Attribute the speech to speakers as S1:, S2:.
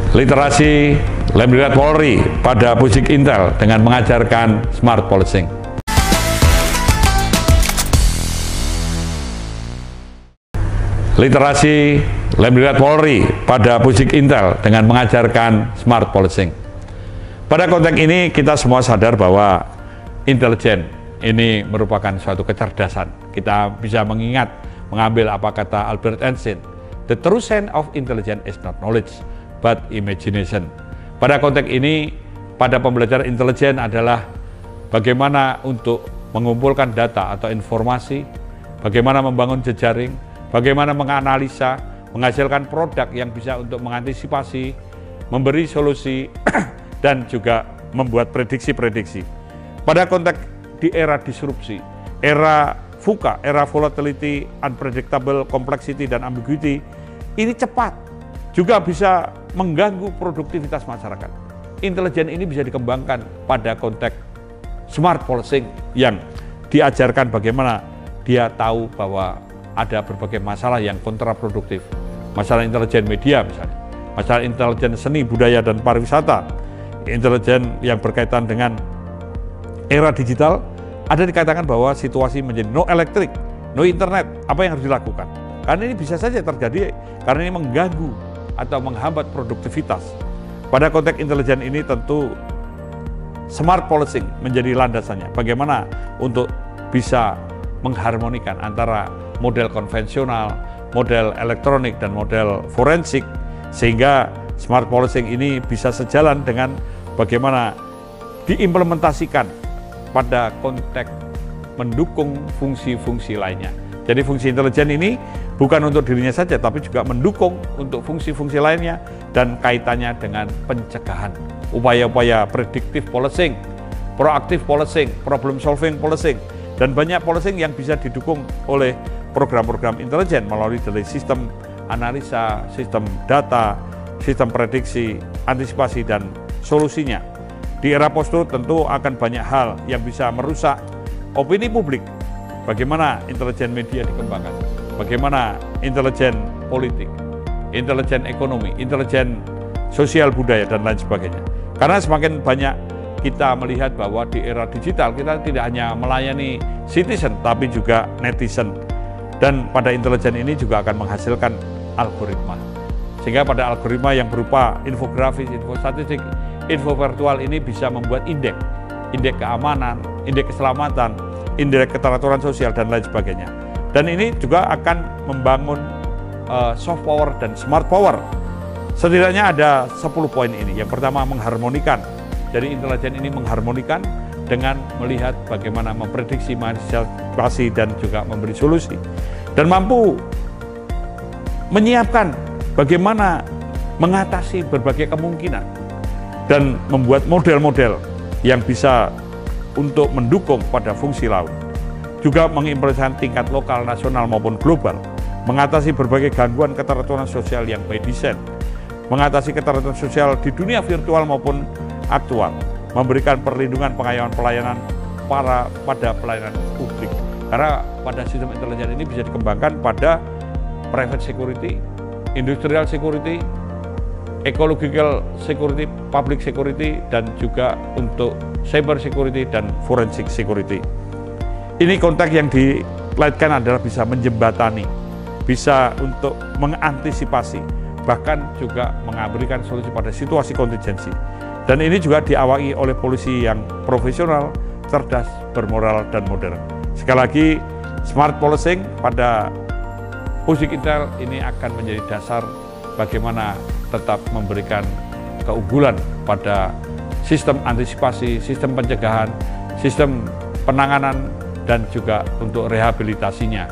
S1: Literasi Lembaga Polri pada Pusdik Intel dengan mengajarkan smart policing. Literasi Lembaga Polri pada Pusdik Intel dengan mengajarkan smart policing. Pada konteks ini kita semua sadar bahwa intelijen ini merupakan suatu kecerdasan. Kita bisa mengambil apa kata Albert Einstein, the true sense of intelligence is not knowledge, but imagination. Pada konteks ini, pada pembelajaran intelijen adalah bagaimana untuk mengumpulkan data atau informasi, bagaimana membangun jejaring, bagaimana menganalisa, menghasilkan produk yang bisa untuk mengantisipasi, memberi solusi, dan juga membuat prediksi-prediksi. Pada konteks di era disrupsi, era VUCA, era volatility, unpredictable, complexity, dan ambiguity, ini cepat, juga bisa mengganggu produktivitas masyarakat. Intelijen ini bisa dikembangkan pada konteks smart policing yang diajarkan bagaimana dia tahu bahwa ada berbagai masalah yang kontraproduktif. Masalah intelijen media misalnya, masalah intelijen seni, budaya, dan pariwisata, intelijen yang berkaitan dengan era digital. Ada dikatakan bahwa situasi menjadi no elektrik, no internet, apa yang harus dilakukan? Karena ini bisa saja terjadi karena ini mengganggu atau menghambat produktivitas. Pada konteks intelijen ini tentu smart policing menjadi landasannya. Bagaimana untuk bisa mengharmonikan antara model konvensional, model elektronik, dan model forensik, sehingga smart policing ini bisa sejalan dengan bagaimana diimplementasikan pada konteks mendukung fungsi-fungsi lainnya. Jadi fungsi intelijen ini bukan untuk dirinya saja, tapi juga mendukung untuk fungsi-fungsi lainnya dan kaitannya dengan pencegahan. Upaya-upaya predictive policing, proactive policing, problem solving policing, dan banyak policing yang bisa didukung oleh program-program intelijen melalui dari sistem analisa, sistem data, sistem prediksi, antisipasi, dan solusinya. Di era post-truth tentu akan banyak hal yang bisa merusak opini publik. Bagaimana intelijen media dikembangkan, bagaimana intelijen politik, intelijen ekonomi, intelijen sosial budaya, dan lain sebagainya. Karena semakin banyak kita melihat bahwa di era digital kita tidak hanya melayani citizen, tapi juga netizen. Dan pada intelijen ini juga akan menghasilkan algoritma. Sehingga pada algoritma yang berupa infografis, info statistik, info virtual ini bisa membuat indeks keamanan, indeks keselamatan, indeks keteraturan sosial, dan lain sebagainya. Dan ini juga akan membangun soft power dan smart power. Setidaknya ada 10 poin ini. Yang pertama, mengharmonikan. Jadi intelijen ini mengharmonikan dengan melihat bagaimana memprediksi, mengantisipasi, dan juga memberi solusi. Dan mampu menyiapkan bagaimana mengatasi berbagai kemungkinan dan membuat model-model yang bisa untuk mendukung pada fungsi laut. Juga mengimplementasikan tingkat lokal, nasional, maupun global, mengatasi berbagai gangguan keteraturan sosial yang by design, mengatasi keteraturan sosial di dunia virtual maupun aktual, memberikan perlindungan pelayanan pada pelayanan publik. Karena pada sistem intelijen ini bisa dikembangkan pada private security, industrial security, ecological security, public security, dan juga untuk cyber security dan forensic security. Ini konteks yang dikaitkan adalah bisa menjembatani, bisa untuk mengantisipasi, bahkan juga memberikan solusi pada situasi kontingensi. Dan ini juga diawaki oleh polisi yang profesional, cerdas, bermoral, dan modern. Sekali lagi, smart policing pada Pusdik Intel ini akan menjadi dasar bagaimana tetap memberikan keunggulan pada sistem antisipasi, sistem pencegahan, sistem penanganan, dan juga untuk rehabilitasinya.